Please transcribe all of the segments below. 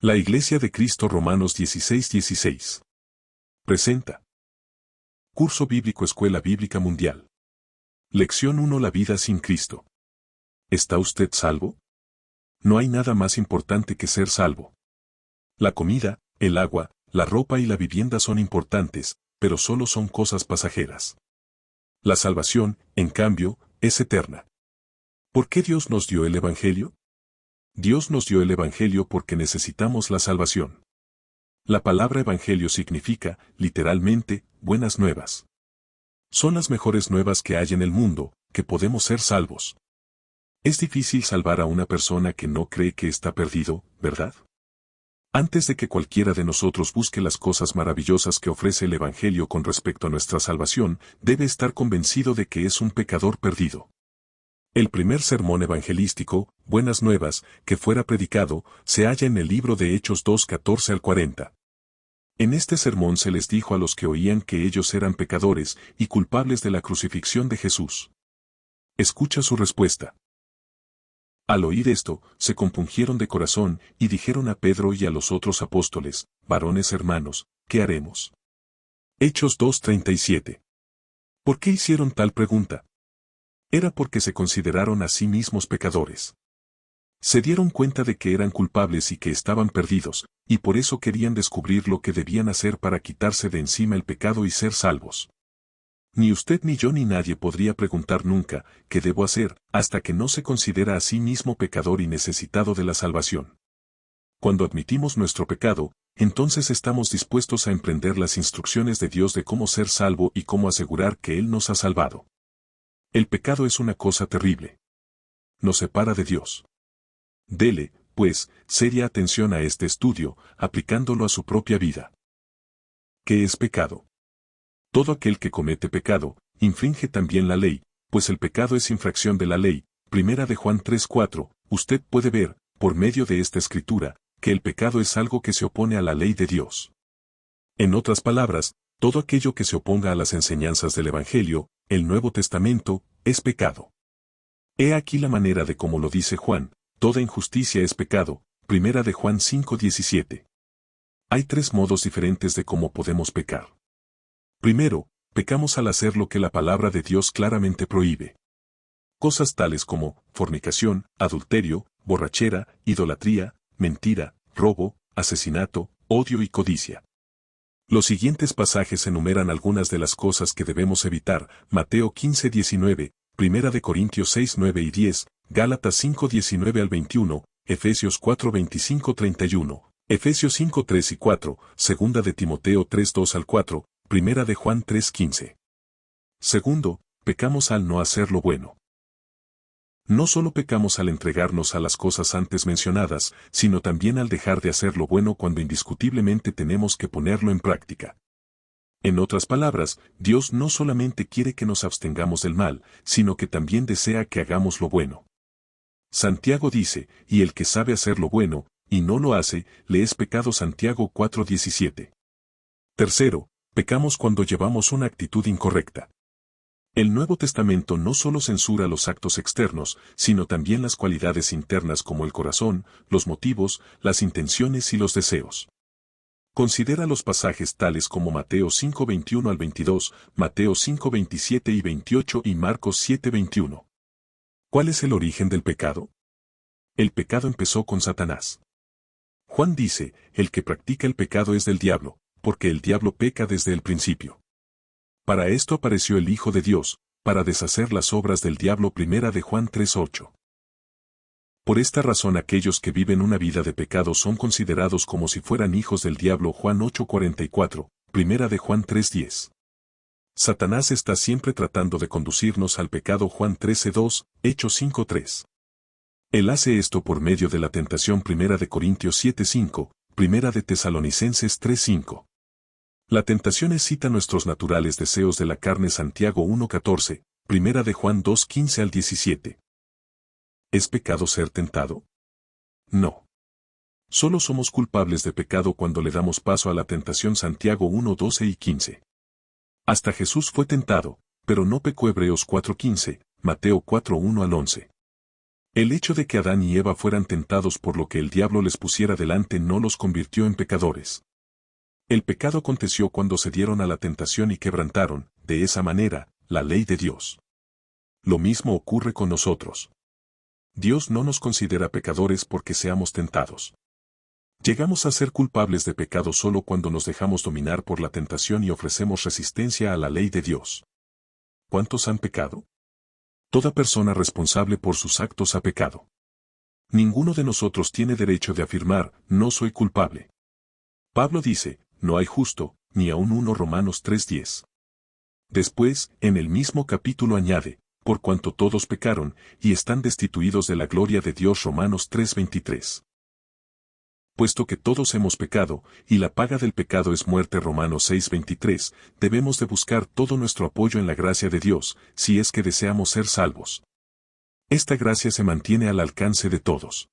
La Iglesia de Cristo Romanos 16:16. Presenta. Curso Bíblico Escuela Bíblica Mundial. Lección 1. La vida sin Cristo. ¿Está usted salvo? No hay nada más importante que ser salvo. La comida, el agua, la ropa y la vivienda son importantes, pero solo son cosas pasajeras. La salvación, en cambio, es eterna. ¿Por qué Dios nos dio el Evangelio? Dios nos dio el Evangelio porque necesitamos la salvación. La palabra Evangelio significa, literalmente, buenas nuevas. Son las mejores nuevas que hay en el mundo, que podemos ser salvos. Es difícil salvar a una persona que no cree que está perdido, ¿verdad? Antes de que cualquiera de nosotros busque las cosas maravillosas que ofrece el Evangelio con respecto a nuestra salvación, debe estar convencido de que es un pecador perdido. El primer sermón evangelístico, Buenas Nuevas, que fuera predicado, se halla en el libro de Hechos 2:14 al 40. En este sermón se les dijo a los que oían que ellos eran pecadores y culpables de la crucifixión de Jesús. Escucha su respuesta. Al oír esto, se compungieron de corazón y dijeron a Pedro y a los otros apóstoles, varones hermanos, ¿qué haremos? Hechos 2:37. ¿Por qué hicieron tal pregunta? Era porque se consideraron a sí mismos pecadores. Se dieron cuenta de que eran culpables y que estaban perdidos, y por eso querían descubrir lo que debían hacer para quitarse de encima el pecado y ser salvos. Ni usted ni yo ni nadie podría preguntar nunca, ¿qué debo hacer?, hasta que no se considera a sí mismo pecador y necesitado de la salvación. Cuando admitimos nuestro pecado, entonces estamos dispuestos a emprender las instrucciones de Dios de cómo ser salvo y cómo asegurar que Él nos ha salvado. El pecado es una cosa terrible. Nos separa de Dios. Dele, pues, seria atención a este estudio, aplicándolo a su propia vida. ¿Qué es pecado? Todo aquel que comete pecado, infringe también la ley, pues el pecado es infracción de la ley. Primera de Juan 3:4, usted puede ver, por medio de esta escritura, que el pecado es algo que se opone a la ley de Dios. En otras palabras, todo aquello que se oponga a las enseñanzas del Evangelio, el Nuevo Testamento, es pecado. He aquí la manera de cómo lo dice Juan, toda injusticia es pecado, Primera de Juan 5:17. Hay tres modos diferentes de cómo podemos pecar. Primero, pecamos al hacer lo que la palabra de Dios claramente prohíbe. Cosas tales como fornicación, adulterio, borrachera, idolatría, mentira, robo, asesinato, odio y codicia. Los siguientes pasajes enumeran algunas de las cosas que debemos evitar: Mateo 15:19, Primera de Corintios 6:9 y 10, Gálatas 5:19 al 21, Efesios 4:25-31, Efesios 5:3 y 4, Segunda de Timoteo 3:2 al 4, Primera de Juan 3:15. Segundo, pecamos al no hacer lo bueno. No solo pecamos al entregarnos a las cosas antes mencionadas, sino también al dejar de hacer lo bueno cuando indiscutiblemente tenemos que ponerlo en práctica. En otras palabras, Dios no solamente quiere que nos abstengamos del mal, sino que también desea que hagamos lo bueno. Santiago dice, y el que sabe hacer lo bueno, y no lo hace, le es pecado. Santiago 4:17. Tercero, pecamos cuando llevamos una actitud incorrecta. El Nuevo Testamento no solo censura los actos externos, sino también las cualidades internas como el corazón, los motivos, las intenciones y los deseos. Considera los pasajes tales como Mateo 5:21 al 22, Mateo 5:27 y 28 y Marcos 7:21. ¿Cuál es el origen del pecado? El pecado empezó con Satanás. Juan dice, el que practica el pecado es del diablo, porque el diablo peca desde el principio. Para esto apareció el Hijo de Dios, para deshacer las obras del diablo. Primera de Juan 3:8. Por esta razón aquellos que viven una vida de pecado son considerados como si fueran hijos del diablo. Juan 8:44, Primera de Juan 3:10. Satanás está siempre tratando de conducirnos al pecado. Juan 13:2, Hechos 5:3. Él hace esto por medio de la tentación. Primera de Corintios 7:5, Primera de Tesalonicenses 3:5. La tentación excita nuestros naturales deseos de la carne. Santiago 1:14, Primera de Juan 2:15 al 17. ¿Es pecado ser tentado? No. Solo somos culpables de pecado cuando le damos paso a la tentación. Santiago 1:12 y 15. Hasta Jesús fue tentado, pero no pecó. Hebreos 4:15, Mateo 4:1 al 11. El hecho de que Adán y Eva fueran tentados por lo que el diablo les pusiera delante no los convirtió en pecadores. El pecado aconteció cuando se dieron a la tentación y quebrantaron, de esa manera, la ley de Dios. Lo mismo ocurre con nosotros. Dios no nos considera pecadores porque seamos tentados. Llegamos a ser culpables de pecado solo cuando nos dejamos dominar por la tentación y ofrecemos resistencia a la ley de Dios. ¿Cuántos han pecado? Toda persona responsable por sus actos ha pecado. Ninguno de nosotros tiene derecho de afirmar, no soy culpable. Pablo dice, no hay justo, ni aun uno. Romanos 3:10. Después, en el mismo capítulo añade, por cuanto todos pecaron, y están destituidos de la gloria de Dios. Romanos 3:23. Puesto que todos hemos pecado, y la paga del pecado es muerte. Romanos 6:23, debemos de buscar todo nuestro apoyo en la gracia de Dios, si es que deseamos ser salvos. Esta gracia se mantiene al alcance de todos.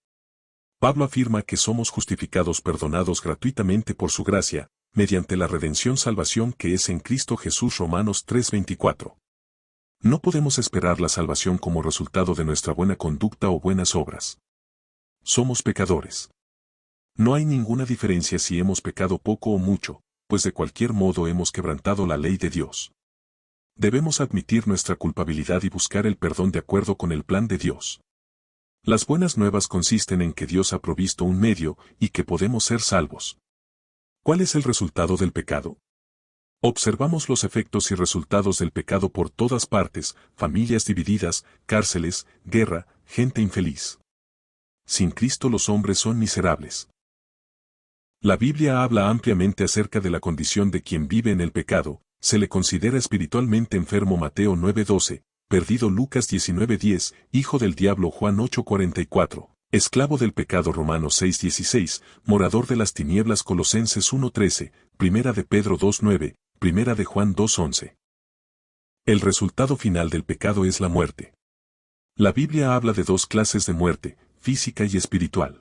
Pablo afirma que somos justificados, perdonados gratuitamente por su gracia, mediante la redención salvación que es en Cristo Jesús. Romanos 3:24. No podemos esperar la salvación como resultado de nuestra buena conducta o buenas obras. Somos pecadores. No hay ninguna diferencia si hemos pecado poco o mucho, pues de cualquier modo hemos quebrantado la ley de Dios. Debemos admitir nuestra culpabilidad y buscar el perdón de acuerdo con el plan de Dios. Las buenas nuevas consisten en que Dios ha provisto un medio y que podemos ser salvos. ¿Cuál es el resultado del pecado? Observamos los efectos y resultados del pecado por todas partes: familias divididas, cárceles, guerra, gente infeliz. Sin Cristo los hombres son miserables. La Biblia habla ampliamente acerca de la condición de quien vive en el pecado. Se le considera espiritualmente enfermo. Mateo 9:12, perdido. Lucas 19:10, hijo del diablo. Juan 8:44, esclavo del pecado. Romanos 6:16, morador de las tinieblas. Colosenses 1:13, primera de Pedro 2:9, primera de Juan 2:11. El resultado final del pecado es la muerte. La Biblia habla de dos clases de muerte, física y espiritual.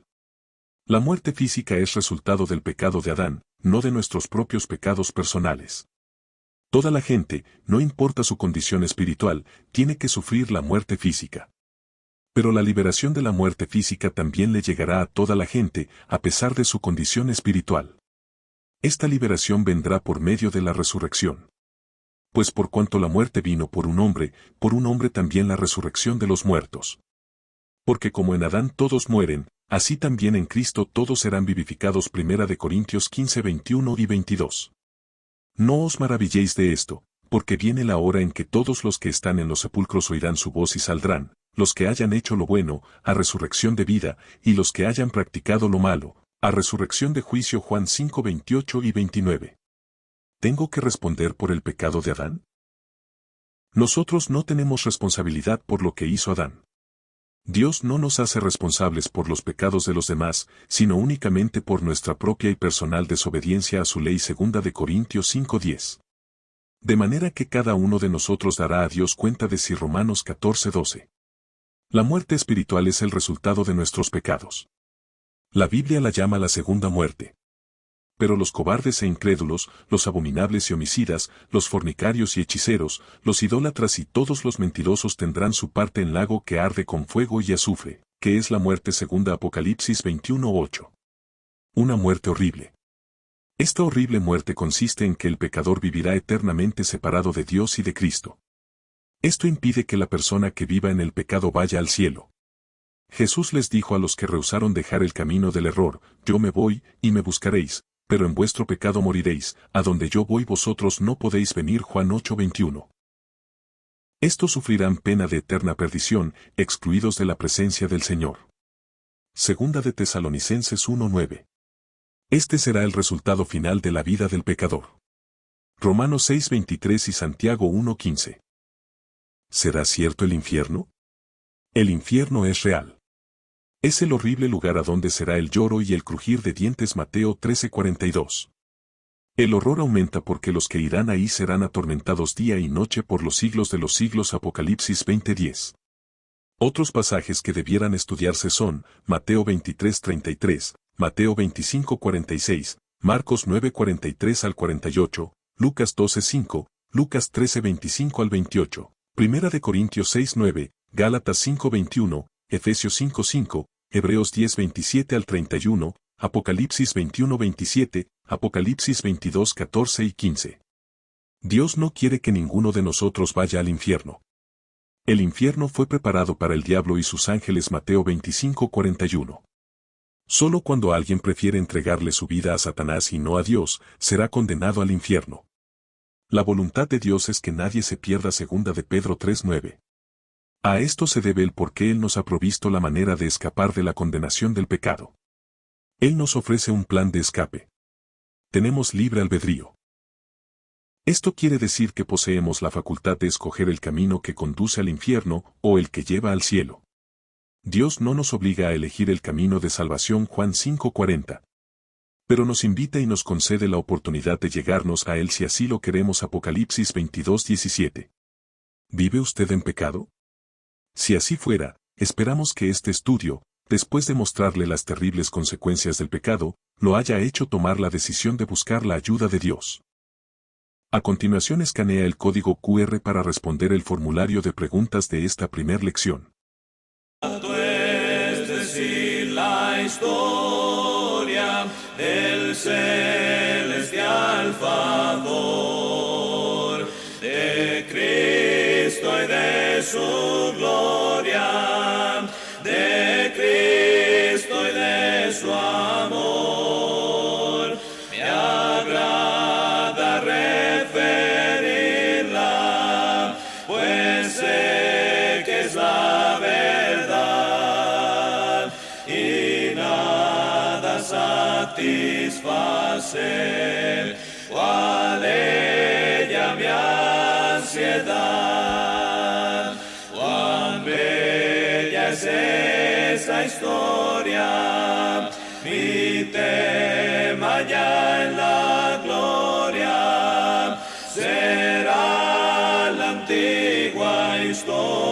La muerte física es resultado del pecado de Adán, no de nuestros propios pecados personales. Toda la gente, no importa su condición espiritual, tiene que sufrir la muerte física. Pero la liberación de la muerte física también le llegará a toda la gente, a pesar de su condición espiritual. Esta liberación vendrá por medio de la resurrección. Pues por cuanto la muerte vino por un hombre también la resurrección de los muertos. Porque como en Adán todos mueren, así también en Cristo todos serán vivificados. Primera de Corintios 15:21 y 22. No os maravilléis de esto, porque viene la hora en que todos los que están en los sepulcros oirán su voz y saldrán, los que hayan hecho lo bueno, a resurrección de vida, y los que hayan practicado lo malo, a resurrección de juicio. Juan 5:28 y 29. ¿Tengo que responder por el pecado de Adán? Nosotros no tenemos responsabilidad por lo que hizo Adán. Dios no nos hace responsables por los pecados de los demás, sino únicamente por nuestra propia y personal desobediencia a su ley. Segunda de Corintios 5:10. De manera que cada uno de nosotros dará a Dios cuenta de sí. Romanos 14:12. La muerte espiritual es el resultado de nuestros pecados. La Biblia la llama la segunda muerte. Pero los cobardes e incrédulos, los abominables y homicidas, los fornicarios y hechiceros, los idólatras y todos los mentirosos tendrán su parte en lago que arde con fuego y azufre, que es la muerte. Segunda Apocalipsis 21:8. Una muerte horrible. Esta horrible muerte consiste en que el pecador vivirá eternamente separado de Dios y de Cristo. Esto impide que la persona que viva en el pecado vaya al cielo. Jesús les dijo a los que rehusaron dejar el camino del error: yo me voy, y me buscaréis, pero en vuestro pecado moriréis, a donde yo voy vosotros no podéis venir. Juan 8:21. Estos sufrirán pena de eterna perdición, excluidos de la presencia del Señor. Segunda de Tesalonicenses 1:9. Este será el resultado final de la vida del pecador. Romanos 6:23 y Santiago 1:15. ¿Será cierto el infierno? El infierno es real. Es el horrible lugar a donde será el lloro y el crujir de dientes. Mateo 13:42. El horror aumenta porque los que irán ahí serán atormentados día y noche por los siglos de los siglos. Apocalipsis 20:10. Otros pasajes que debieran estudiarse son Mateo 23:33, Mateo 25:46, Marcos 9:43 al 48, Lucas 12:5, Lucas 13:25 al 28, Primera de Corintios 6:9, Gálatas 5:21, Efesios 5:5, Hebreos 10:27 al 31, Apocalipsis 21:27, Apocalipsis 22:14 y 15. Dios no quiere que ninguno de nosotros vaya al infierno. El infierno fue preparado para el diablo y sus ángeles. Mateo 25:41. Solo cuando alguien prefiere entregarle su vida a Satanás y no a Dios, será condenado al infierno. La voluntad de Dios es que nadie se pierda. Segunda de Pedro 3:9. A esto se debe el por qué Él nos ha provisto la manera de escapar de la condenación del pecado. Él nos ofrece un plan de escape. Tenemos libre albedrío. Esto quiere decir que poseemos la facultad de escoger el camino que conduce al infierno o el que lleva al cielo. Dios no nos obliga a elegir el camino de salvación. Juan 5:40. Pero nos invita y nos concede la oportunidad de llegarnos a Él si así lo queremos. Apocalipsis 22:17. ¿Vive usted en pecado? Si así fuera, esperamos que este estudio, después de mostrarle las terribles consecuencias del pecado, lo haya hecho tomar la decisión de buscar la ayuda de Dios. A continuación escanea el código QR para responder el formulario de preguntas de esta primer lección. Es decir, la historia del celestial favor de Cristo y de su gloria, de Cristo y de su amor. Me agrada referirla, pues sé que es la verdad y nada satisfacer cual ella mi ansiedad. Cuán bella es esa historia, mi tema ya en la gloria será la antigua historia